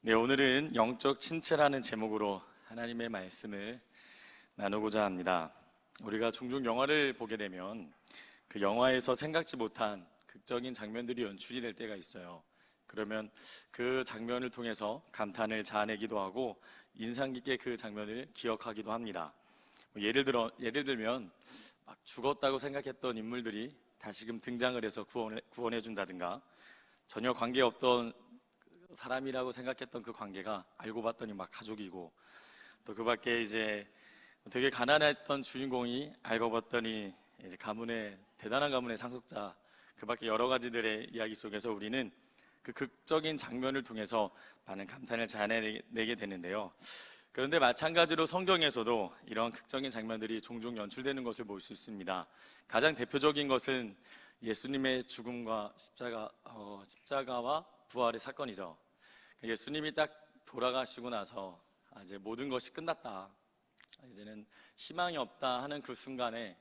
네, 오늘은 영적 침체라는 제목으로 하나님의 말씀을 나누고자 합니다. 우리가 종종 영화를 보게 되면 그 영화에서 생각지 못한 극적인 장면들이 연출이 될 때가 있어요. 그러면 그 장면을 통해서 감탄을 자아내기도 하고 인상 깊게 그 장면을 기억하기도 합니다. 예를 들면 막 죽었다고 생각했던 인물들이 다시금 등장을 해서 구원해 준다든가, 전혀 관계없던 사람이라고 생각했던 그 관계가 알고 봤더니 막 가족이고, 또 그 밖에 이제 되게 가난했던 주인공이 알고 봤더니 이제 대단한 가문의 상속자, 그 밖에 여러 가지들의 이야기 속에서 우리는 그 극적인 장면을 통해서 많은 감탄을 자아내게 되는데요. 그런데 마찬가지로 성경에서도 이런 극적인 장면들이 종종 연출되는 것을 볼 수 있습니다. 가장 대표적인 것은 예수님의 죽음과 십자가와 부활의 사건이죠. 예수님이 딱 돌아가시고 나서 이제 모든 것이 끝났다, 이제는 희망이 없다 하는 그 순간에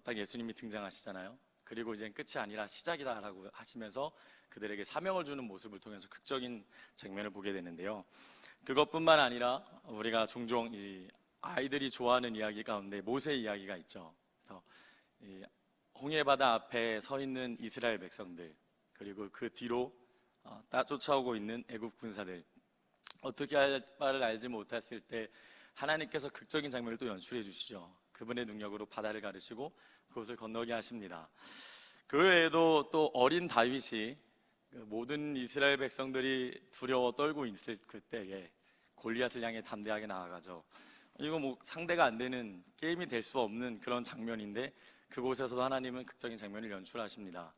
딱 예수님이 등장하시잖아요. 그리고 이제 끝이 아니라 시작이다라고 하시면서 그들에게 사명을 주는 모습을 통해서 극적인 장면을 보게 되는데요. 그것뿐만 아니라 우리가 종종 이 아이들이 좋아하는 이야기 가운데 모세 이야기가 있죠. 그래서 이 홍해바다 앞에 서 있는 이스라엘 백성들, 그리고 그 뒤로 쫓아오고 있는 애국 군사들, 어떻게 할 바를 알지 못했을 때 하나님께서 극적인 장면을 또 연출해 주시죠. 그분의 능력으로 바다를 가르시고 그곳을 건너게 하십니다. 그 외에도 또 어린 다윗이 모든 이스라엘 백성들이 두려워 떨고 있을 그때에 골리앗을 향해 담대하게 나아가죠. 이거 상대가 안 되는, 게임이 될 수 없는 그런 장면인데 그곳에서도 하나님은 극적인 장면을 연출하십니다.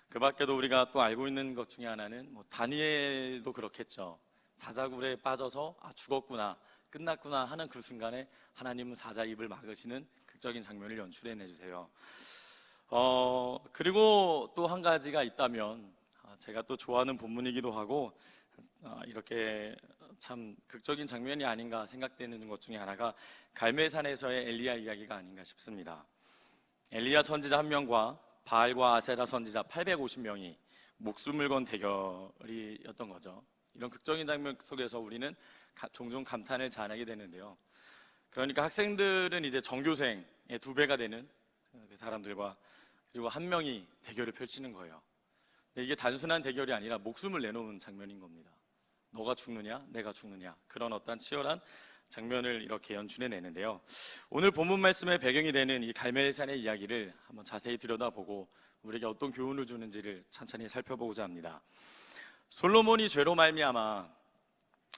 그 밖에도 우리가 또 알고 있는 것 중에 하나는 다니엘도 그렇겠죠. 사자굴에 빠져서 죽었구나, 끝났구나 하는 그 순간에 하나님은 사자 입을 막으시는 극적인 장면을 연출해 내주세요. 그리고 또 한 가지가 있다면, 제가 또 좋아하는 본문이기도 하고 이렇게 참 극적인 장면이 아닌가 생각되는 것 중에 하나가 갈멜산에서의 엘리야 이야기가 아닌가 싶습니다. 엘리야 선지자 한 명과 바알과 아세라 선지자 850명이 목숨을 건 대결이었던 거죠. 이런 극적인 장면 속에서 우리는 종종 감탄을 자아내게 되는데요. 그러니까 학생들은 이제 전교생의 2배가 되는 그 사람들과, 그리고 한 명이 대결을 펼치는 거예요. 이게 단순한 대결이 아니라 목숨을 내놓은 장면인 겁니다. 너가 죽느냐 내가 죽느냐, 그런 어떤 치열한 장면을 이렇게 연출해 내는데요. 오늘 본문 말씀의 배경이 되는 이 갈멜산의 이야기를 한번 자세히 들여다보고 우리에게 어떤 교훈을 주는지를 천천히 살펴보고자 합니다. 솔로몬이 죄로 말미암아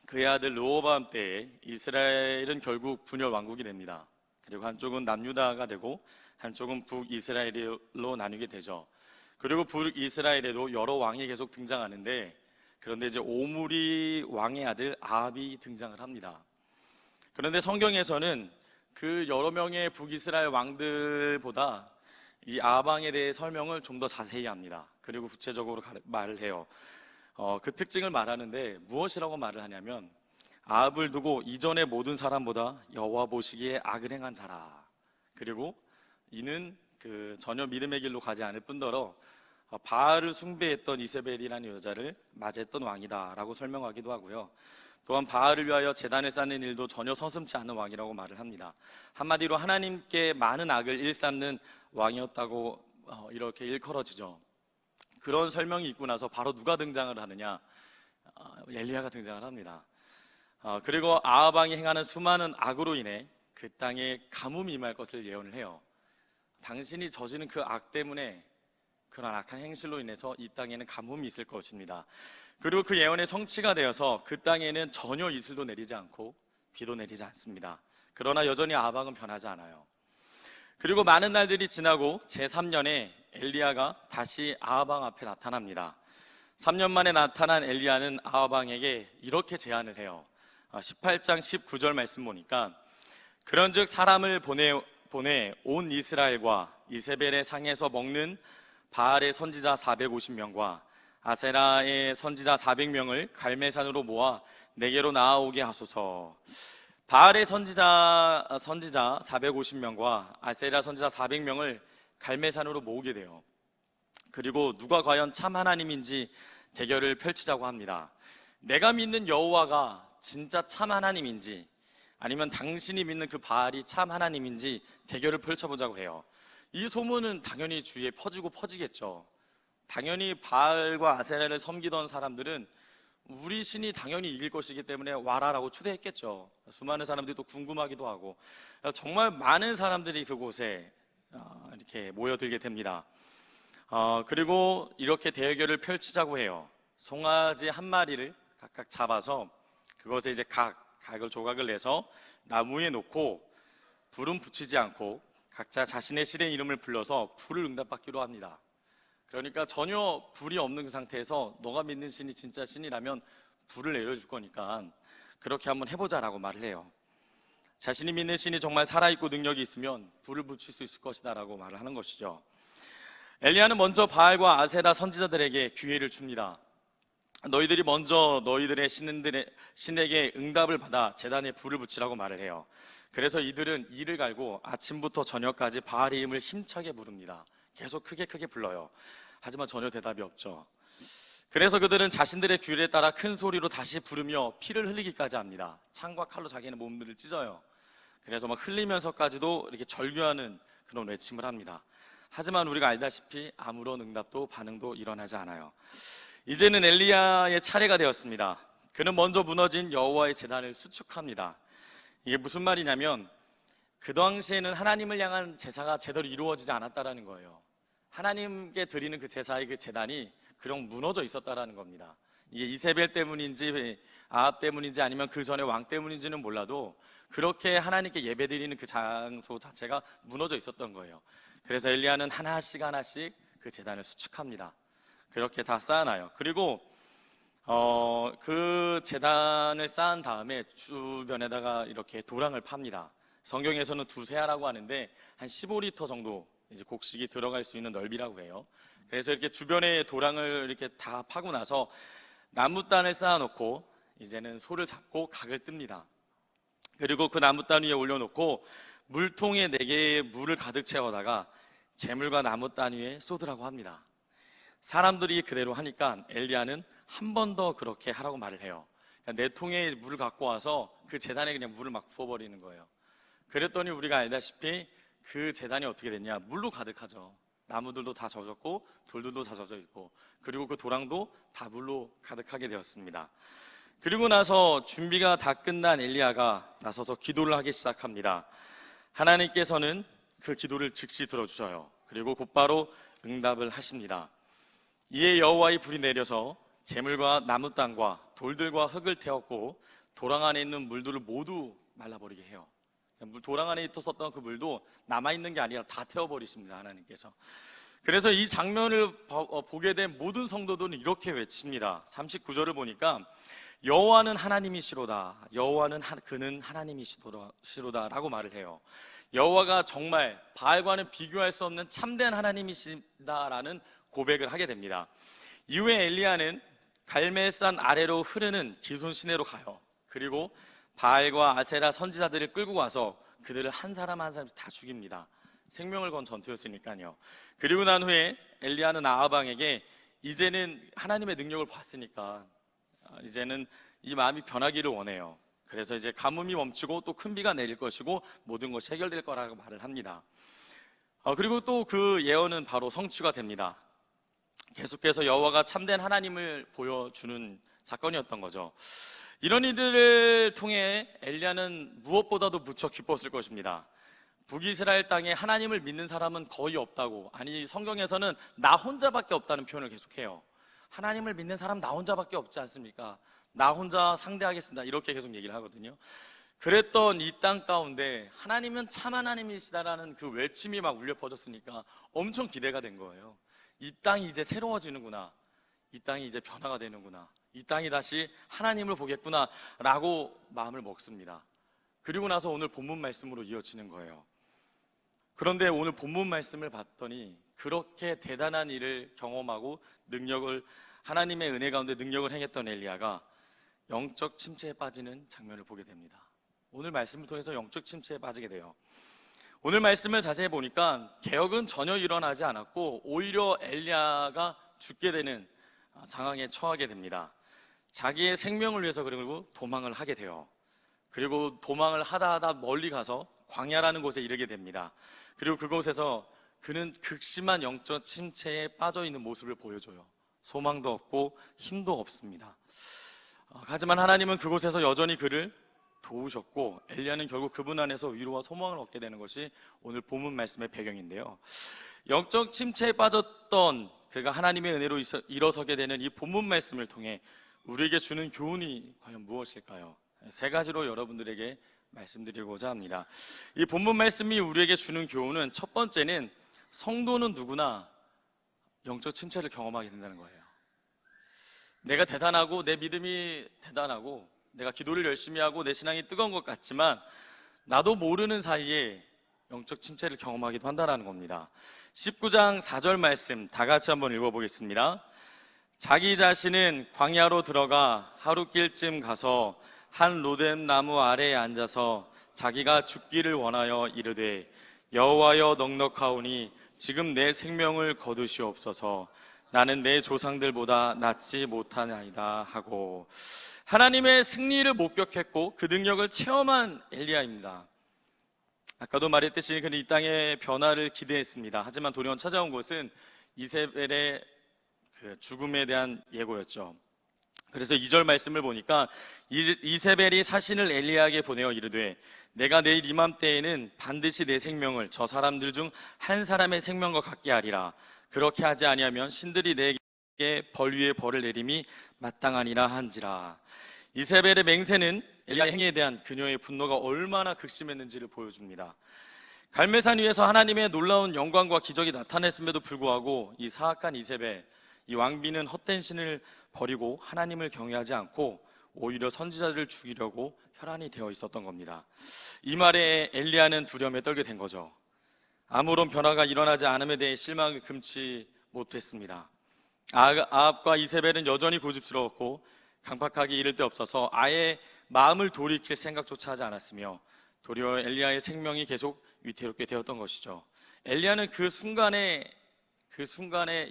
그의 아들 르호보암 때에 이스라엘은 결국 분열 왕국이 됩니다. 그리고 한쪽은 남유다가 되고 한쪽은 북이스라엘로 나뉘게 되죠. 그리고 북이스라엘에도 여러 왕이 계속 등장하는데, 그런데 이제 오므리 왕의 아들 아합이 등장을 합니다. 그런데 성경에서는 그 여러 명의 북이스라엘 왕들보다 이 아합 왕에 대해 설명을 좀 더 자세히 합니다. 그리고 구체적으로 말을 해요. 그 특징을 말하는데 무엇이라고 말을 하냐면, 아합을 두고 이전의 모든 사람보다 여호와 보시기에 악을 행한 자라. 그리고 이는 전혀 믿음의 길로 가지 않을 뿐더러 바알을 숭배했던 이세벨이라는 여자를 맞이했던 왕이다 라고 설명하기도 하고요. 또한 바알을 위하여 제단을 쌓는 일도 전혀 서슴지 않는 왕이라고 말을 합니다. 한마디로 하나님께 많은 악을 일삼는 왕이었다고 이렇게 일컬어지죠. 그런 설명이 있고 나서 바로 누가 등장을 하느냐? 엘리야가 등장을 합니다. 그리고 아합 왕이 행하는 수많은 악으로 인해 그 땅에 가뭄이 임할 것을 예언을 해요. 당신이 저지른 그 악 때문에, 그런 악한 행실로 인해서 이 땅에는 가뭄이 있을 것입니다. 그리고 그 예언의 성취가 되어서 그 땅에는 전혀 이슬도 내리지 않고 비도 내리지 않습니다. 그러나 여전히 아합 왕은 변하지 않아요. 그리고 많은 날들이 지나고 제3년에 엘리야가 다시 아합 왕 앞에 나타납니다. 3년 만에 나타난 엘리야는 아합 왕에게 이렇게 제안을 해요. 18장 19절 말씀 보니까, 그런즉 사람을 보내 온 이스라엘과 이세벨의 상에서 먹는 바알의 선지자 450명과 아세라의 선지자 400명을 갈멜산으로 모아 내게로 나아오게 하소서. 바알의 선지자 450명과 아세라 선지자 400명을 갈멜산으로 모으게 돼요. 그리고 누가 과연 참 하나님인지 대결을 펼치자고 합니다. 내가 믿는 여호와가 진짜 참 하나님인지 아니면 당신이 믿는 그 바알이 참 하나님인지 대결을 펼쳐보자고 해요. 이 소문은 당연히 주위에 퍼지고 퍼지겠죠. 당연히 바알과 아세라를 섬기던 사람들은 우리 신이 당연히 이길 것이기 때문에 와라라고 초대했겠죠. 수많은 사람들이 또 궁금하기도 하고 정말 많은 사람들이 그곳에 이렇게 모여들게 됩니다. 그리고 이렇게 대결을 펼치자고 해요. 송아지 한 마리를 각각 잡아서 그것에 이제 각을 조각을 내서 나무에 놓고 불은 붙이지 않고 각자 자신의 신의 이름을 불러서 불을 응답받기로 합니다. 그러니까 전혀 불이 없는 그 상태에서 너가 믿는 신이 진짜 신이라면 불을 내려줄 거니까 그렇게 한번 해보자라고 말을 해요. 자신이 믿는 신이 정말 살아있고 능력이 있으면 불을 붙일 수 있을 것이다 라고 말을 하는 것이죠. 엘리야는 먼저 바알과 아세라 선지자들에게 기회를 줍니다. 너희들이 먼저 너희들의 신에게 응답을 받아 제단에 불을 붙이라고 말을 해요. 그래서 이들은 이를 갈고 아침부터 저녁까지 바알의 이름을 힘차게 부릅니다. 계속 크게 불러요. 하지만 전혀 대답이 없죠. 그래서 그들은 자신들의 규례에 따라 큰 소리로 다시 부르며 피를 흘리기까지 합니다. 창과 칼로 자기네 몸들을 찢어요. 그래서 막 흘리면서까지도 이렇게 절규하는 그런 외침을 합니다. 하지만 우리가 알다시피 아무런 응답도 반응도 일어나지 않아요. 이제는 엘리야의 차례가 되었습니다. 그는 먼저 무너진 여호와의 제단을 수축합니다. 이게 무슨 말이냐면 그 당시에는 하나님을 향한 제사가 제대로 이루어지지 않았다라는 거예요. 하나님께 드리는 그 제사의 그 제단이 그냥 무너져 있었다라는 겁니다. 이게 이세벨 때문인지 아합 때문인지 아니면 그 전에 왕 때문인지는 몰라도 그렇게 하나님께 예배드리는 그 장소 자체가 무너져 있었던 거예요. 그래서 엘리야는 하나씩 그 제단을 수축합니다. 그렇게 다 쌓아놔요. 그리고 그 제단을 쌓은 다음에 주변에다가 이렇게 도랑을 팝니다. 성경에서는 두세아라고 하는데 한 15리터 정도 이제 곡식이 들어갈 수 있는 넓이라고 해요. 그래서 이렇게 주변에 도랑을 이렇게 다 파고 나서 나무단을 쌓아놓고 이제는 소를 잡고 각을 뜹니다. 그리고 그 나무단 위에 올려놓고 물통에 4개의 물을 가득 채워다가 재물과 나무단 위에 쏟으라고 합니다. 사람들이 그대로 하니까 엘리야는 한 번 더 그렇게 하라고 말을 해요. 그러니까 4통의 물을 갖고 와서 그 제단에 그냥 물을 막 부어버리는 거예요. 그랬더니 우리가 알다시피 그 제단이 어떻게 됐냐? 물로 가득하죠. 나무들도 다 젖었고 돌들도 다 젖어 있고 그리고 그 도랑도 다 물로 가득하게 되었습니다. 그리고 나서 준비가 다 끝난 엘리야가 나서서 기도를 하기 시작합니다. 하나님께서는 그 기도를 즉시 들어주셔요. 그리고 곧바로 응답을 하십니다. 이에 여호와의 불이 내려서 재물과 나무 땅과 돌들과 흙을 태웠고 도랑 안에 있는 물들을 모두 말라버리게 해요. 도랑 안에 있었던 그 물도 남아있는 게 아니라 다 태워버리십니다. 하나님께서. 그래서 이 장면을 보게 된 모든 성도들은 이렇게 외칩니다. 39절을 보니까 여호와는 하나님이시로다. 여호와는 그는 하나님이시로다 라고 말을 해요. 여호와가 정말 바알과는 비교할 수 없는 참된 하나님이시다라는 고백을 하게 됩니다. 이후에 엘리야는 갈멜산 아래로 흐르는 기손 시내로 가요. 그리고 바알과 아세라 선지자들을 끌고 와서 그들을 한 사람 한 사람씩 다 죽입니다. 생명을 건 전투였으니까요. 그리고 난 후에 엘리야는 아합 왕에게 이제는 하나님의 능력을 봤으니까 이제는 이 마음이 변하기를 원해요. 그래서 이제 가뭄이 멈추고 또 큰 비가 내릴 것이고 모든 것이 해결될 거라고 말을 합니다. 그리고 또 그 예언은 바로 성취가 됩니다. 계속해서 여호와가 참된 하나님을 보여주는 사건이었던 거죠. 이런 이들을 통해 엘리야는 무엇보다도 무척 기뻤을 것입니다. 북이스라엘 땅에 하나님을 믿는 사람은 거의 없다고, 아니 성경에서는 나 혼자밖에 없다는 표현을 계속해요. 하나님을 믿는 사람 나 혼자밖에 없지 않습니까? 나 혼자 상대하겠습니다 이렇게 계속 얘기를 하거든요. 그랬던 이 땅 가운데 하나님은 참 하나님이시다라는 그 외침이 막 울려 퍼졌으니까 엄청 기대가 된 거예요. 이 땅이 이제 새로워지는구나, 이 땅이 이제 변화가 되는구나, 이 땅이 다시 하나님을 보겠구나 라고 마음을 먹습니다. 그리고 나서 오늘 본문 말씀으로 이어지는 거예요. 그런데 오늘 본문 말씀을 봤더니 그렇게 대단한 일을 경험하고 능력을, 하나님의 은혜 가운데 능력을 행했던 엘리야가 영적 침체에 빠지는 장면을 보게 됩니다. 오늘 말씀을 통해서 영적 침체에 빠지게 돼요. 오늘 말씀을 자세히 보니까 개혁은 전혀 일어나지 않았고 오히려 엘리야가 죽게 되는 상황에 처하게 됩니다. 자기의 생명을 위해서 그리고 도망을 하게 돼요. 그리고 도망을 하다 멀리 가서 광야라는 곳에 이르게 됩니다. 그리고 그곳에서 그는 극심한 영적 침체에 빠져 있는 모습을 보여줘요. 소망도 없고 힘도 없습니다. 하지만 하나님은 그곳에서 여전히 그를 도우셨고, 엘리야는 결국 그분 안에서 위로와 소망을 얻게 되는 것이 오늘 본문 말씀의 배경인데요. 영적 침체에 빠졌던 그가 하나님의 은혜로 일어서게 되는 이 본문 말씀을 통해 우리에게 주는 교훈이 과연 무엇일까요? 세 가지로 여러분들에게 말씀드리고자 합니다. 이 본문 말씀이 우리에게 주는 교훈은, 첫 번째는 성도는 누구나 영적 침체를 경험하게 된다는 거예요. 내가 대단하고 내 믿음이 대단하고 내가 기도를 열심히 하고 내 신앙이 뜨거운 것 같지만 나도 모르는 사이에 영적 침체를 경험하기도 한다는 겁니다. 19장 4절 말씀 다 같이 한번 읽어보겠습니다. 자기 자신은 광야로 들어가 하루길쯤 가서 한 로뎀 나무 아래에 앉아서 자기가 죽기를 원하여 이르되, 여호와여 넉넉하오니 지금 내 생명을 거두시옵소서. 나는 내 조상들보다 낫지 못하나이다 하고, 하나님의 승리를 목격했고 그 능력을 체험한 엘리야입니다. 아까도 말했듯이 그는 이 땅의 변화를 기대했습니다. 하지만 도리어 찾아온 것은 이세벨의 죽음에 대한 예고였죠. 그래서 2절 말씀을 보니까 이세벨이 사신을 엘리야에게 보내어 이르되, 내가 내일 이맘때에는 반드시 내 생명을 저 사람들 중 한 사람의 생명과 같게 하리라. 그렇게 하지 아니하면 신들이 내게 벌 위에 벌을 내림이 마땅하니라 한지라. 이세벨의 맹세는 엘리야의 행위에 대한 그녀의 분노가 얼마나 극심했는지를 보여줍니다. 갈멜산 위에서 하나님의 놀라운 영광과 기적이 나타났음에도 불구하고 이 사악한 이세벨, 이 왕비는 헛된 신을 버리고 하나님을 경외하지 않고 오히려 선지자들을 죽이려고 혈안이 되어 있었던 겁니다. 이 말에 엘리야는 두려움에 떨게 된 거죠. 아무런 변화가 일어나지 않음에 대해 실망을 금치 못했습니다. 아합과 이세벨은 여전히 고집스러웠고 강팍하게 이를 데 없어서 아예 마음을 돌이킬 생각조차 하지 않았으며, 도리어 엘리야의 생명이 계속 위태롭게 되었던 것이죠. 엘리야는 그 순간에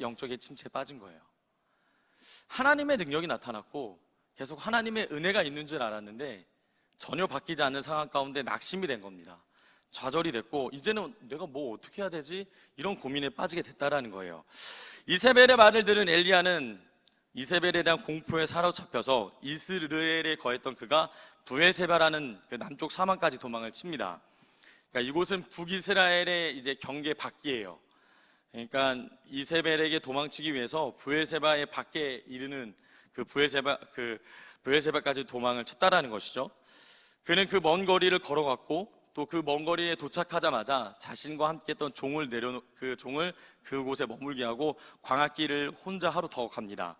영적인 침체에 빠진 거예요. 하나님의 능력이 나타났고 계속 하나님의 은혜가 있는 줄 알았는데 전혀 바뀌지 않는 상황 가운데 낙심이 된 겁니다. 좌절이 됐고 이제는 내가 뭐 어떻게 해야 되지? 이런 고민에 빠지게 됐다라는 거예요. 이세벨의 말을 들은 엘리야는 이세벨에 대한 공포에 사로잡혀서 이스라엘에 거했던 그가 브엘세바라는 그 남쪽 사막까지 도망을 칩니다. 그러니까 이곳은 북이스라엘의 이제 경계 밖이에요. 그러니까 이세벨에게 도망치기 위해서 브엘세바의 밖에 이르는 그 브엘세바까지 도망을 쳤다라는 것이죠. 그는 그 먼 거리를 걸어갔고 또 그 먼 거리에 도착하자마자 자신과 함께 했던 종을 그 종을 그곳에 머물게 하고 광앗길을 혼자 하루 더 갑니다.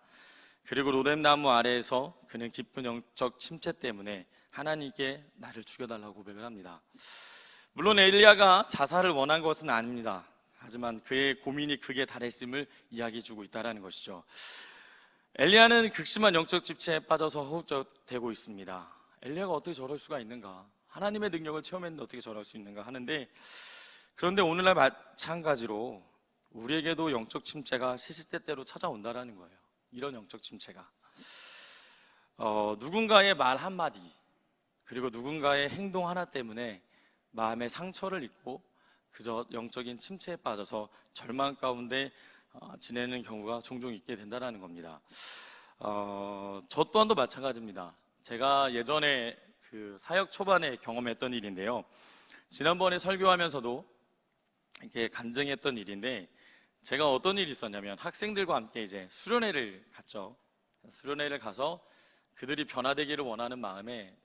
그리고 로뎀 나무 아래에서 그는 깊은 영적 침체 때문에 하나님께 나를 죽여달라고 고백을 합니다. 물론 엘리야가 자살을 원한 것은 아닙니다. 하지만 그의 고민이 극에 달했음을 이야기해주고 있다는 것이죠. 엘리야는 극심한 영적 침체에 빠져서 허우적대고 있습니다. 엘리야가 어떻게 저럴 수가 있는가? 하나님의 능력을 체험했는데 어떻게 저럴 수 있는가 하는데, 그런데 오늘날 마찬가지로 우리에게도 영적 침체가 시시때때로 찾아온다라는 거예요. 이런 영적 침체가 누군가의 말 한마디 그리고 누군가의 행동 하나 때문에 마음의 상처를 입고 그저 영적인 침체에 빠져서 절망 가운데 지내는 경우가 종종 있게 된다는 겁니다. 저 또한도 마찬가지입니다. 제가 예전에 그 사역 초반에 경험했던 일인데요. 지난번에 설교하면서도 이렇게 간증했던 일인데, 제가 어떤 일이 있었냐면 학생들과 함께 이제 수련회를 갔죠. 수련회를 가서 그들이 변화되기를 원하는 마음에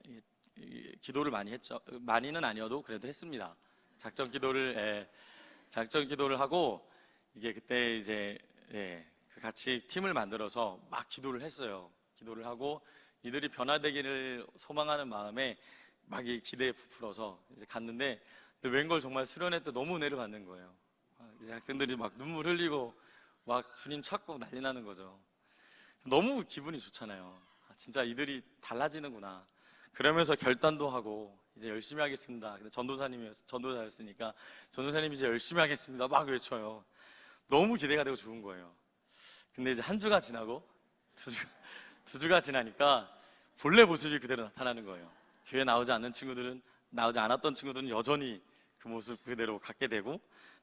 기도를 많이 했죠. 많이는 아니어도 그래도 했습니다. 작전 기도를 하고 이게 그때 이제 같이 팀을 만들어서 막 기도를 했어요. 기도를 하고 이들이 변화되기를 소망하는 마음에 막 이 기대에 부풀어서 이제 갔는데, 웬걸 정말 수련회 때 너무 은혜를 받는 거예요. 이제 학생들이 막 눈물 흘리고 막 주님 찾고 난리 나는 거죠. 너무 기분이 좋잖아요. 진짜 이들이 달라지는구나. 그러면서 결단도 하고 이제 열심히 하겠습니다. 근데 전도사였으니까 전도사님이 이제 열심히 하겠습니다 막 외쳐요. 너무 기대가 되고 좋은 거예요. 근데 이제 한 주가 지나고 두 주가 지나니까 본래 모습이 그대로 나타나는 거예요. 교회 나오지 않았던 친구들은 여전히 그 모습 그대로 갖게 되고,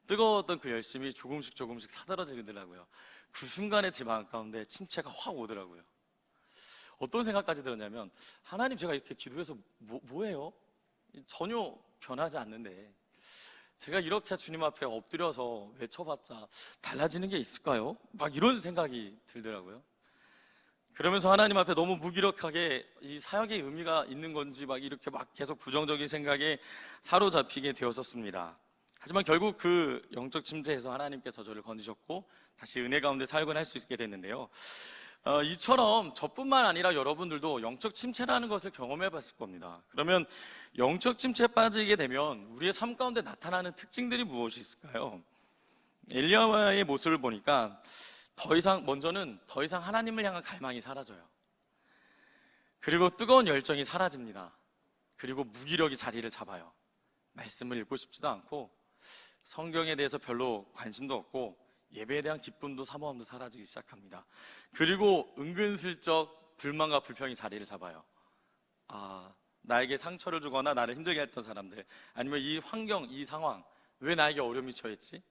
뜨거웠던 그 열심이 조금씩 사라지더라고요. 그 순간에 제 마음 가운데 침체가 확 오더라고요. 어떤 생각까지 들었냐면, 하나님, 제가 이렇게 기도해서 뭐예요? 전혀 변하지 않는데 제가 이렇게 주님 앞에 엎드려서 외쳐봤자 달라지는 게 있을까요? 막 이런 생각이 들더라고요. 그러면서 하나님 앞에 너무 무기력하게 이 사역의 의미가 있는 건지 막 이렇게 막 계속 부정적인 생각에 사로잡히게 되었었습니다. 하지만 결국 그 영적 침체에서 하나님께서 저를 건지셨고 다시 은혜 가운데 사역을 할 수 있게 됐는데요. 이처럼 저뿐만 아니라 여러분들도 영적 침체라는 것을 경험해 봤을 겁니다. 그러면 영적 침체에 빠지게 되면 우리의 삶 가운데 나타나는 특징들이 무엇이 있을까요? 엘리야의 모습을 보니까 먼저는 더 이상 하나님을 향한 갈망이 사라져요. 그리고 뜨거운 열정이 사라집니다. 그리고 무기력이 자리를 잡아요. 말씀을 읽고 싶지도 않고 성경에 대해서 별로 관심도 없고 예배에 대한 기쁨도 사모함도 사라지기 시작합니다. 그리고 은근슬쩍 불만과 불평이 자리를 잡아요. 나에게 상처를 주거나 나를 힘들게 했던 사람들, 아니면 이 환경, 이 상황, 왜 나에게 어려움이 처했지?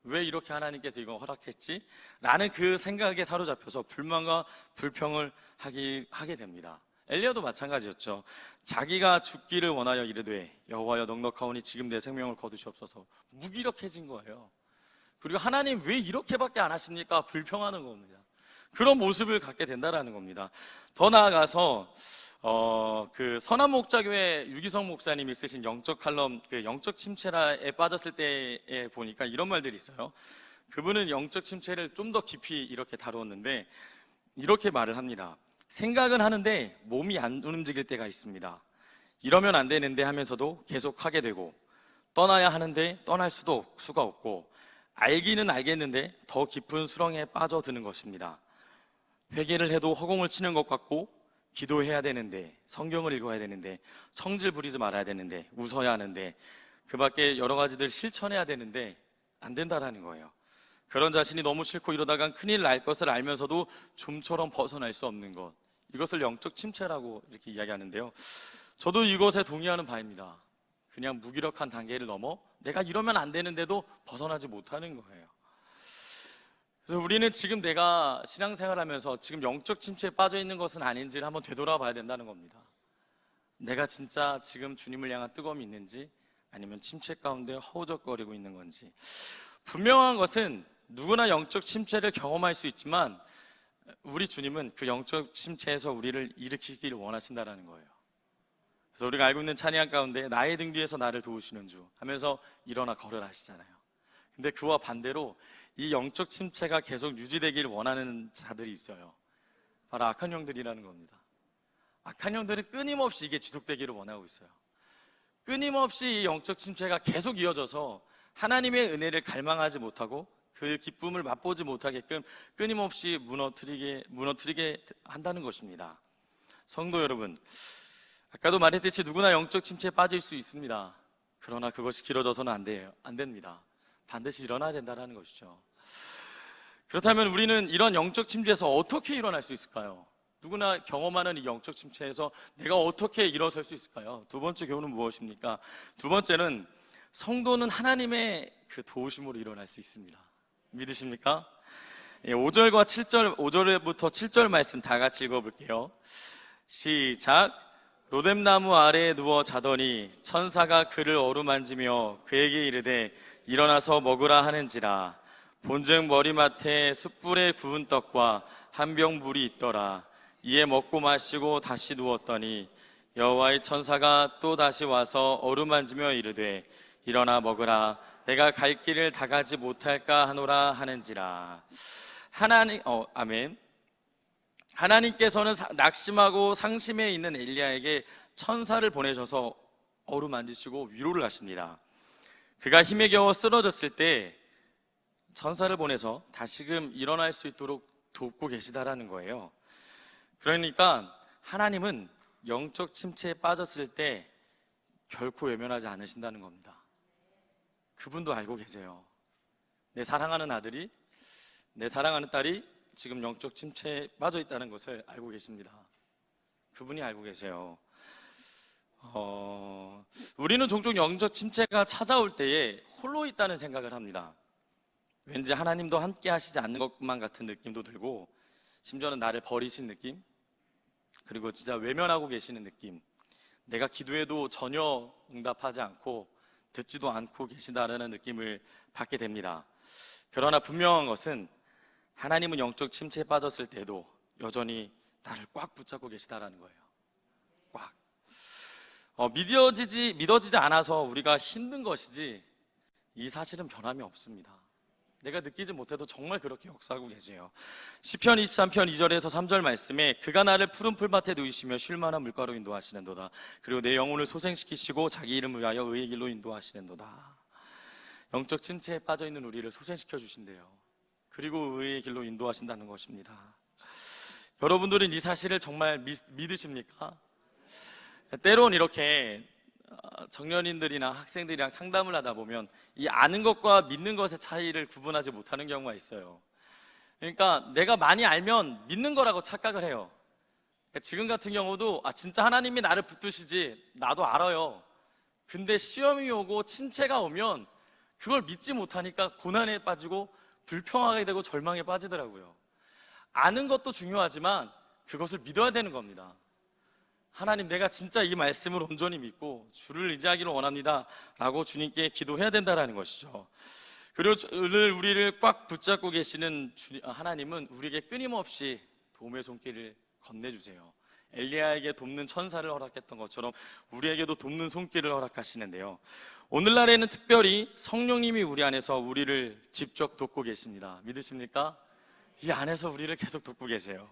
왜 이렇게 하나님께서 이걸 허락했지? 라는 그 생각에 사로잡혀서 불만과 불평을 하게 됩니다. 엘리야도 마찬가지였죠. 자기가 죽기를 원하여 이르되 여호와여 넉넉하오니 지금 내 생명을 거두시옵소서. 무기력해진 거예요. 그리고 하나님 왜 이렇게밖에 안 하십니까? 불평하는 겁니다. 그런 모습을 갖게 된다라는 겁니다. 더 나아가서 그 선한목자교회 유기성 목사님이 쓰신 영적 칼럼, 그 영적 침체에 빠졌을 때에 보니까 이런 말들이 있어요. 그분은 영적 침체를 좀 더 깊이 이렇게 다루었는데 이렇게 말을 합니다. 생각은 하는데 몸이 안 움직일 때가 있습니다. 이러면 안 되는데 하면서도 계속 하게 되고, 떠나야 하는데 떠날 수가 없고, 알기는 알겠는데 더 깊은 수렁에 빠져드는 것입니다. 회개를 해도 허공을 치는 것 같고, 기도해야 되는데, 성경을 읽어야 되는데, 성질 부리지 말아야 되는데, 웃어야 하는데, 그 밖에 여러 가지들 실천해야 되는데 안 된다라는 거예요. 그런 자신이 너무 싫고 이러다간 큰일 날 것을 알면서도 좀처럼 벗어날 수 없는 것, 이것을 영적 침체라고 이렇게 이야기하는데요. 저도 이것에 동의하는 바입니다. 그냥 무기력한 단계를 넘어 내가 이러면 안 되는데도 벗어나지 못하는 거예요. 그래서 우리는 지금 내가 신앙생활하면서 지금 영적 침체에 빠져 있는 것은 아닌지를 한번 되돌아봐야 된다는 겁니다. 내가 진짜 지금 주님을 향한 뜨거움이 있는지, 아니면 침체 가운데 허우적거리고 있는 건지. 분명한 것은 누구나 영적 침체를 경험할 수 있지만 우리 주님은 그 영적 침체에서 우리를 일으키기를 원하신다는 거예요. 그래서 우리가 알고 있는 찬양 가운데 나의 등 뒤에서 나를 도우시는 주 하면서 일어나 걸으라 하시잖아요. 근데 그와 반대로 이 영적 침체가 계속 유지되기를 원하는 자들이 있어요. 바로 악한 영들이라는 겁니다. 악한 영들은 끊임없이 이게 지속되기를 원하고 있어요. 끊임없이 이 영적 침체가 계속 이어져서 하나님의 은혜를 갈망하지 못하고 그 기쁨을 맛보지 못하게끔 끊임없이 무너뜨리게 한다는 것입니다. 성도 여러분, 아까도 말했듯이 누구나 영적 침체에 빠질 수 있습니다. 그러나 그것이 길어져서는 안 됩니다. 반드시 일어나야 된다는 것이죠. 그렇다면 우리는 이런 영적 침체에서 어떻게 일어날 수 있을까요? 누구나 경험하는 이 영적 침체에서 내가 어떻게 일어설 수 있을까요? 두 번째 교훈은 무엇입니까? 두 번째는 성도는 하나님의 그 도우심으로 일어날 수 있습니다. 믿으십니까? 5절과 7절, 5절부터 7절 말씀 다 같이 읽어볼게요. 시작. 로뎀나무 아래에 누워 자더니 천사가 그를 어루만지며 그에게 이르되 일어나서 먹으라 하는지라. 본즉 머리맡에 숯불에 구운 떡과 한 병 물이 있더라. 이에 먹고 마시고 다시 누웠더니 여호와의 천사가 또 다시 와서 어루만지며 이르되 일어나 먹으라. 내가 갈 길을 다 가지 못할까 하노라 하는지라. 아멘. 하나님께서는 낙심하고 상심해 있는 엘리야에게 천사를 보내셔서 어루만지시고 위로를 하십니다. 그가 힘에 겨워 쓰러졌을 때 천사를 보내서 다시금 일어날 수 있도록 돕고 계시다라는 거예요. 그러니까 하나님은 영적 침체에 빠졌을 때 결코 외면하지 않으신다는 겁니다. 그분도 알고 계세요. 내 사랑하는 아들이, 내 사랑하는 딸이 지금 영적 침체에 빠져 있다는 것을 알고 계십니다. 그분이 알고 계세요. 우리는 종종 영적 침체가 찾아올 때에 홀로 있다는 생각을 합니다. 왠지 하나님도 함께 하시지 않는 것만 같은 느낌도 들고, 심지어는 나를 버리신 느낌, 그리고 진짜 외면하고 계시는 느낌, 내가 기도해도 전혀 응답하지 않고 듣지도 않고 계시다라는 느낌을 받게 됩니다. 그러나 분명한 것은 하나님은 영적 침체에 빠졌을 때도 여전히 나를 꽉 붙잡고 계시다라는 거예요. 꽉. 믿어지지 않아서 우리가 힘든 것이지 이 사실은 변함이 없습니다. 내가 느끼지 못해도 정말 그렇게 역사하고 계세요. 시편 23편 2절에서 3절 말씀에 그가 나를 푸른 풀밭에 누이시며 쉴 만한 물가로 인도하시는도다. 그리고 내 영혼을 소생시키시고 자기 이름을 위하여 의의 길로 인도하시는도다. 영적 침체에 빠져있는 우리를 소생시켜 주신대요. 그리고 의의 길로 인도하신다는 것입니다. 여러분들은 이 사실을 정말 믿으십니까? 때론 이렇게 청년인들이나 학생들이랑 상담을 하다 보면 이 아는 것과 믿는 것의 차이를 구분하지 못하는 경우가 있어요. 그러니까 내가 많이 알면 믿는 거라고 착각을 해요. 지금 같은 경우도 진짜 하나님이 나를 붙드시지, 나도 알아요. 근데 시험이 오고 침체가 오면 그걸 믿지 못하니까 고난에 빠지고 불평하게 되고 절망에 빠지더라고요. 아는 것도 중요하지만 그것을 믿어야 되는 겁니다. 하나님, 내가 진짜 이 말씀을 온전히 믿고 주를 의지하기를 원합니다 라고 주님께 기도해야 된다는 것이죠. 그리고 오늘 우리를 꽉 붙잡고 계시는 하나님은 우리에게 끊임없이 도움의 손길을 건네주세요. 엘리야에게 돕는 천사를 허락했던 것처럼 우리에게도 돕는 손길을 허락하시는데요, 오늘날에는 특별히 성령님이 우리 안에서 우리를 직접 돕고 계십니다. 믿으십니까? 이 안에서 우리를 계속 돕고 계세요.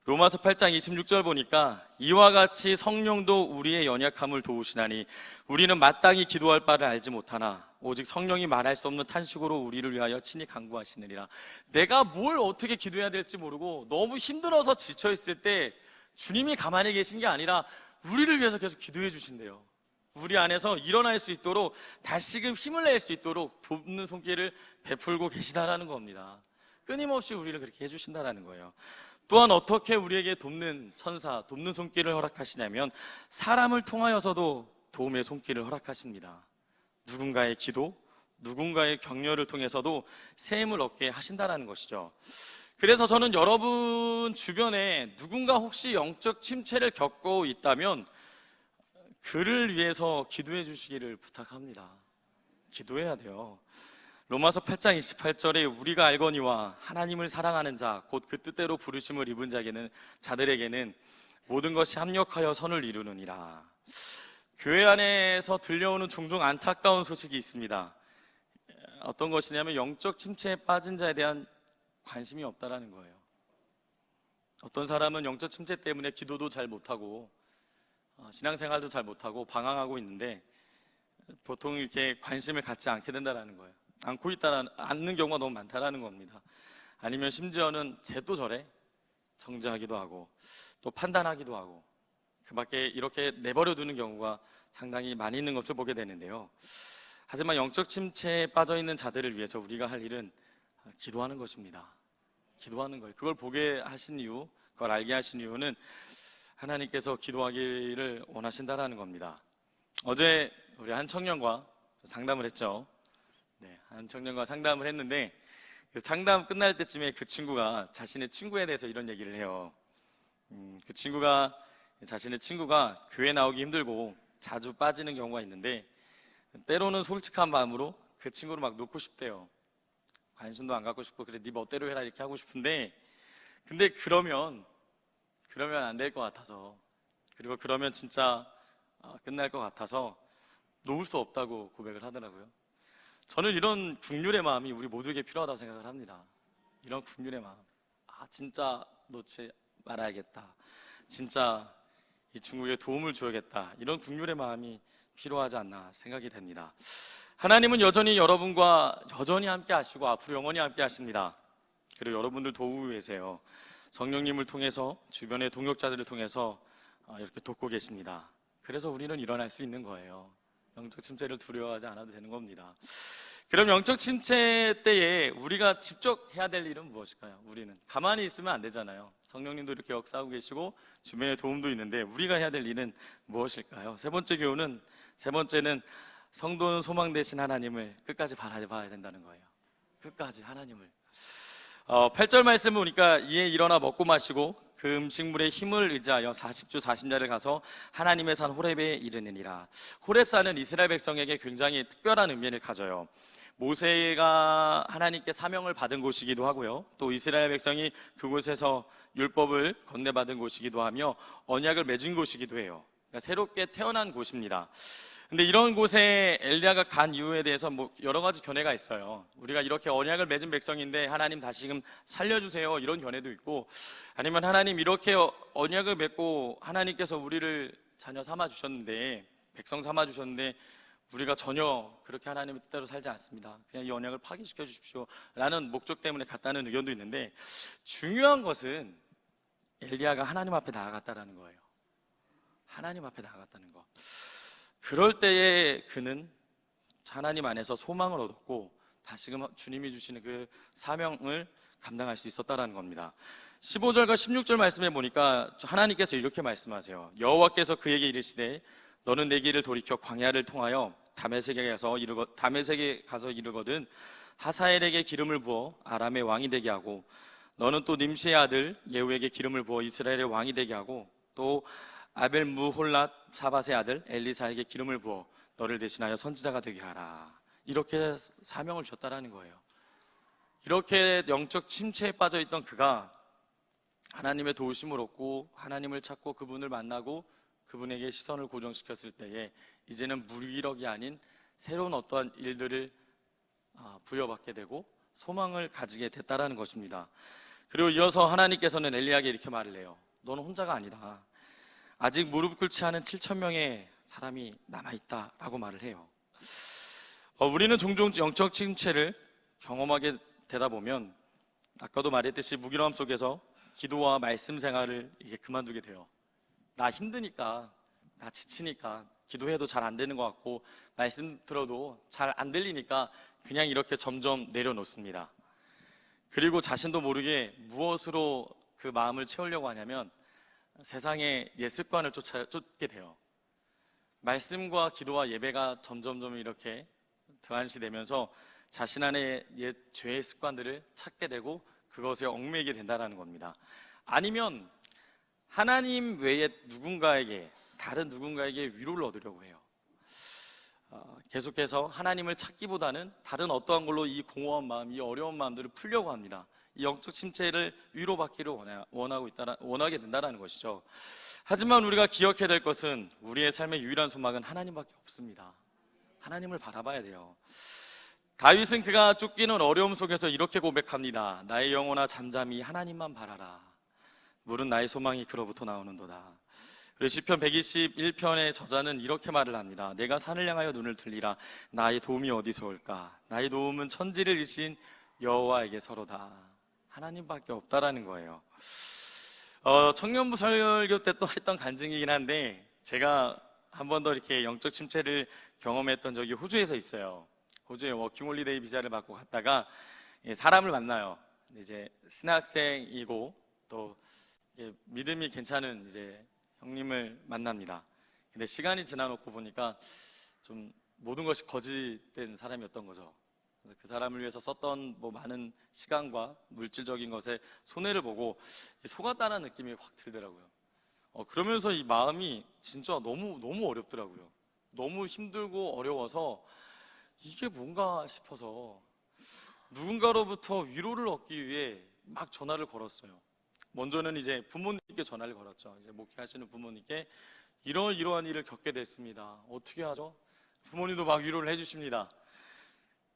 로마서 8장 26절 보니까 이와 같이 성령도 우리의 연약함을 도우시나니 우리는 마땅히 기도할 바를 알지 못하나 오직 성령이 말할 수 없는 탄식으로 우리를 위하여 친히 간구하시느니라. 내가 뭘 어떻게 기도해야 될지 모르고 너무 힘들어서 지쳐있을 때 주님이 가만히 계신 게 아니라 우리를 위해서 계속 기도해 주신대요. 우리 안에서 일어날 수 있도록, 다시금 힘을 낼 수 있도록 돕는 손길을 베풀고 계시다라는 겁니다. 끊임없이 우리를 그렇게 해주신다라는 거예요. 또한 어떻게 우리에게 돕는 천사, 돕는 손길을 허락하시냐면 사람을 통하여서도 도움의 손길을 허락하십니다. 누군가의 기도, 누군가의 격려를 통해서도 새 힘을 얻게 하신다는 것이죠. 그래서 저는 여러분 주변에 누군가 혹시 영적 침체를 겪고 있다면 그를 위해서 기도해 주시기를 부탁합니다. 기도해야 돼요. 로마서 8장 28절에 우리가 알거니와 하나님을 사랑하는 자, 곧 그 뜻대로 부르심을 입은 자들에게는 모든 것이 합력하여 선을 이루느니라. 교회 안에서 들려오는 종종 안타까운 소식이 있습니다. 어떤 것이냐면 영적 침체에 빠진 자에 대한 관심이 없다라는 거예요. 어떤 사람은 영적 침체 때문에 기도도 잘 못하고 신앙생활도 잘 못하고 방황하고 있는데 보통 이렇게 관심을 갖지 않게 된다라는 거예요. 않는 경우가 너무 많다라는 겁니다. 아니면 심지어는 쟤도 저래 정죄하기도 하고 또 판단하기도 하고 그 밖에 이렇게 내버려 두는 경우가 상당히 많이 있는 것을 보게 되는데요, 하지만 영적 침체에 빠져 있는 자들을 위해서 우리가 할 일은 기도하는 것입니다. 기도하는 거예요. 그걸 보게 하신 이유, 그걸 알게 하신 이유는 하나님께서 기도하기를 원하신다라는 겁니다. 어제 우리 한 청년과 상담을 했죠. 한 청년과 상담을 했는데 그 상담 끝날 때쯤에 그 친구가 자신의 친구에 대해서 이런 얘기를 해요. 자신의 친구가 교회 나오기 힘들고 자주 빠지는 경우가 있는데 때로는 솔직한 마음으로 그 친구를 막 놓고 싶대요. 관심도 안 갖고 싶고, 그래 네 멋대로 해라 이렇게 하고 싶은데, 근데 그러면 안 될 것 같아서, 그리고 그러면 진짜 끝날 것 같아서 놓을 수 없다고 고백을 하더라고요. 저는 이런 국률의 마음이 우리 모두에게 필요하다고 생각을 합니다. 이런 국률의 마음, 진짜 놓지 말아야겠다, 진짜 이 친구에게 도움을 줘야겠다, 이런 국률의 마음이 필요하지 않나 생각이 됩니다. 하나님은 여전히 여러분과 여전히 함께 하시고 앞으로 영원히 함께 하십니다. 그리고 여러분들 도우고 계세요. 성령님을 통해서, 주변의 동역자들을 통해서 이렇게 돕고 계십니다. 그래서 우리는 일어날 수 있는 거예요. 영적 침체를 두려워하지 않아도 되는 겁니다. 그럼 영적 침체 때에 우리가 직접 해야 될 일은 무엇일까요? 우리는 가만히 있으면 안 되잖아요. 성령님도 이렇게 역사하고 계시고 주변에 도움도 있는데 우리가 해야 될 일은 무엇일까요? 세 번째는 성도는 소망 되신 하나님을 끝까지 바라봐야 된다는 거예요. 끝까지 하나님을. 8절 말씀 보니까 이에 일어나 먹고 마시고 그 음식물의 힘을 의지하여 40주 40야를 가서 하나님의 산 호렙에 이르느니라. 호렙산은 이스라엘 백성에게 굉장히 특별한 의미를 가져요. 모세가 하나님께 사명을 받은 곳이기도 하고요, 또 이스라엘 백성이 그곳에서 율법을 건네받은 곳이기도 하며 언약을 맺은 곳이기도 해요. 그러니까 새롭게 태어난 곳입니다. 근데 이런 곳에 엘리야가 간 이유에 대해서 여러 가지 견해가 있어요. 우리가 이렇게 언약을 맺은 백성인데 하나님 다시금 살려주세요, 이런 견해도 있고, 아니면 하나님 이렇게 언약을 맺고 하나님께서 우리를 자녀 삼아 주셨는데, 백성 삼아 주셨는데 우리가 전혀 그렇게 하나님의 뜻대로 살지 않습니다, 그냥 이 언약을 파기시켜 주십시오 라는 목적 때문에 갔다는 의견도 있는데, 중요한 것은 엘리야가 하나님 앞에 나아갔다는 거예요. 하나님 앞에 나아갔다는 것. 그럴 때에 그는 하나님 안에서 소망을 얻었고 다시금 주님이 주시는 그 사명을 감당할 수 있었다는 겁니다. 15절과 16절 말씀에 보니까 하나님께서 이렇게 말씀하세요. 여호와께서 그에게 이르시되 너는 내 길을 돌이켜 광야를 통하여 다메섹에 가서 이르거든 하사엘에게 기름을 부어 아람의 왕이 되게 하고, 너는 또 님시의 아들 예후에게 기름을 부어 이스라엘의 왕이 되게 하고, 또 아벨 무홀랏 사밧의 아들 엘리사에게 기름을 부어 너를 대신하여 선지자가 되게 하라. 이렇게 사명을 주셨다라는 거예요. 이렇게 영적 침체에 빠져있던 그가 하나님의 도우심을 얻고 하나님을 찾고 그분을 만나고 그분에게 시선을 고정시켰을 때에 이제는 무기력이 아닌 새로운 어떠한 일들을 부여받게 되고 소망을 가지게 됐다라는 것입니다. 그리고 이어서 하나님께서는 엘리야에게 이렇게 말을 해요. 너는 혼자가 아니다. 아직 무릎 꿇지 않은 7,000명의 사람이 남아있다라고 말을 해요. 우리는 종종 영적 침체를 경험하게 되다 보면 아까도 말했듯이 무기력함 속에서 기도와 말씀 생활을 이게 그만두게 돼요. 나 힘드니까, 나 지치니까 기도해도 잘 안 되는 것 같고 말씀 들어도 잘 안 들리니까 그냥 이렇게 점점 내려놓습니다. 그리고 자신도 모르게 무엇으로 그 마음을 채우려고 하냐면 세상의 옛 습관을 쫓게 돼요. 말씀과 기도와 예배가 점점 이렇게 등한시되면서 자신 안에 옛 죄의 습관들을 찾게 되고 그것에 얽매이게 된다는 겁니다. 아니면 하나님 외에 다른 누군가에게 위로를 얻으려고 해요. 계속해서 하나님을 찾기보다는 다른 어떠한 걸로 이 공허한 마음, 이 어려운 마음들을 풀려고 합니다. 이 영적 침체를 위로받기를 원하게 된다는 것이죠. 하지만 우리가 기억해야 될 것은 우리의 삶의 유일한 소망은 하나님밖에 없습니다. 하나님을 바라봐야 돼요. 다윗은 그가 쫓기는 어려움 속에서 이렇게 고백합니다. 나의 영혼아 잠잠히 하나님만 바라라. 물은 나의 소망이 그로부터 나오는도다. 그리고 시편 121편의 저자는 이렇게 말을 합니다. 내가 산을 향하여 눈을 들리라. 나의 도움이 어디서 올까? 나의 도움은 천지를 지신 여호와에게 서로다. 하나님밖에 없다라는 거예요. 청년부 설교 때 또 했던 간증이긴 한데, 제가 한 번 더 이렇게 영적 침체를 경험했던 적이 호주에서 있어요. 호주에 워킹홀리데이 비자를 받고 갔다가 사람을 만나요. 이제 신학생이고 또 믿음이 괜찮은 이제 형님을 만납니다. 근데 시간이 지나놓고 보니까 좀 모든 것이 거짓된 사람이었던 거죠. 그래서 그 사람을 위해서 썼던 많은 시간과 물질적인 것에 손해를 보고 속았다는 느낌이 확 들더라고요. 그러면서 이 마음이 진짜 너무 어렵더라고요. 너무 힘들고 어려워서 이게 뭔가 싶어서 누군가로부터 위로를 얻기 위해 막 전화를 걸었어요. 먼저는 이제 부모님께 전화를 걸었죠. 이제 목회하시는 부모님께 이러한 일을 겪게 됐습니다. 어떻게 하죠? 부모님도 막 위로를 해주십니다.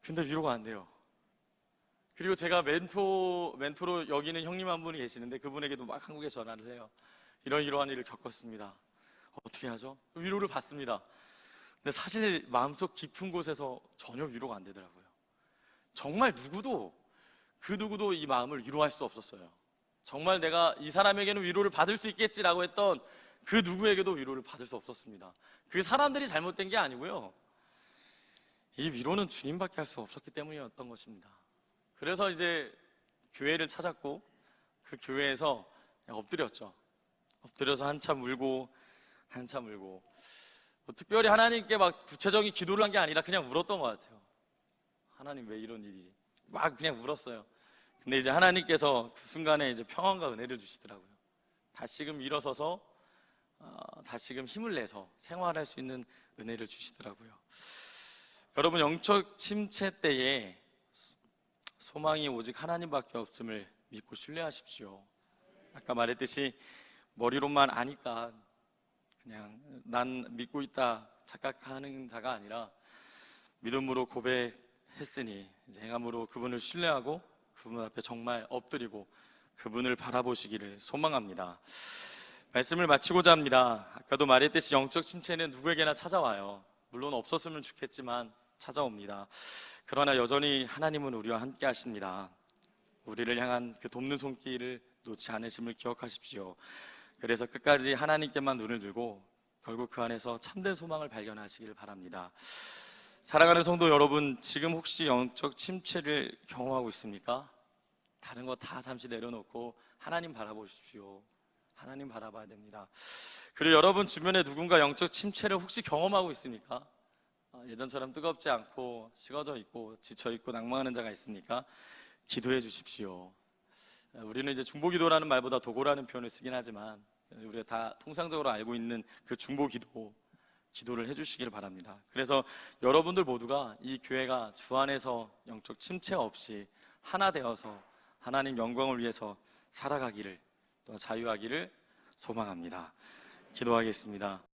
근데 위로가 안 돼요. 그리고 제가 멘토로 여기는 형님 한 분이 계시는데 그분에게도 막 한국에 전화를 해요. 이러한 일을 겪었습니다. 어떻게 하죠? 위로를 받습니다. 근데 사실 마음속 깊은 곳에서 전혀 위로가 안 되더라고요. 정말 그 누구도 이 마음을 위로할 수 없었어요. 정말 내가 이 사람에게는 위로를 받을 수 있겠지라고 했던 그 누구에게도 위로를 받을 수 없었습니다. 그 사람들이 잘못된 게 아니고요. 이 위로는 주님밖에 할 수 없었기 때문이었던 것입니다. 그래서 이제 교회를 찾았고 그 교회에서 엎드렸죠. 엎드려서 한참 울고 뭐 특별히 하나님께 막 구체적인 기도를 한 게 아니라 그냥 울었던 것 같아요. 하나님 왜 이런 일이, 막 그냥 울었어요. 근데 이제 하나님께서 그 순간에 이제 평안과 은혜를 주시더라고요. 다시금 일어서서 다시금 힘을 내서 생활할 수 있는 은혜를 주시더라고요. 여러분, 영적 침체 때에 소망이 오직 하나님밖에 없음을 믿고 신뢰하십시오. 아까 말했듯이 머리로만 아니까 그냥 난 믿고 있다 착각하는 자가 아니라 믿음으로 고백했으니 이제 행함으로 그분을 신뢰하고 그분 앞에 정말 엎드리고 그분을 바라보시기를 소망합니다. 말씀을 마치고자 합니다. 아까도 말했듯이 영적 침체는 누구에게나 찾아와요. 물론 없었으면 좋겠지만 찾아옵니다. 그러나 여전히 하나님은 우리와 함께 하십니다. 우리를 향한 그 돕는 손길을 놓지 않으심을 기억하십시오. 그래서 끝까지 하나님께만 눈을 들고 결국 그 안에서 참된 소망을 발견하시길 바랍니다. 사랑하는 성도 여러분, 지금 혹시 영적 침체를 경험하고 있습니까? 다른 거 다 잠시 내려놓고 하나님 바라보십시오. 하나님 바라봐야 됩니다. 그리고 여러분 주변에 누군가 영적 침체를 혹시 경험하고 있습니까? 예전처럼 뜨겁지 않고 식어져 있고 지쳐 있고 낭망하는 자가 있습니까? 기도해 주십시오. 우리는 이제 중보기도라는 말보다 도고라는 표현을 쓰긴 하지만 우리가 다 통상적으로 알고 있는 그 중보기도를 해주시길 바랍니다. 그래서 여러분들 모두가 이 교회가 주 안에서 영적 침체 없이 하나 되어서 하나님 영광을 위해서 살아가기를 또 자유하기를 소망합니다. 기도하겠습니다.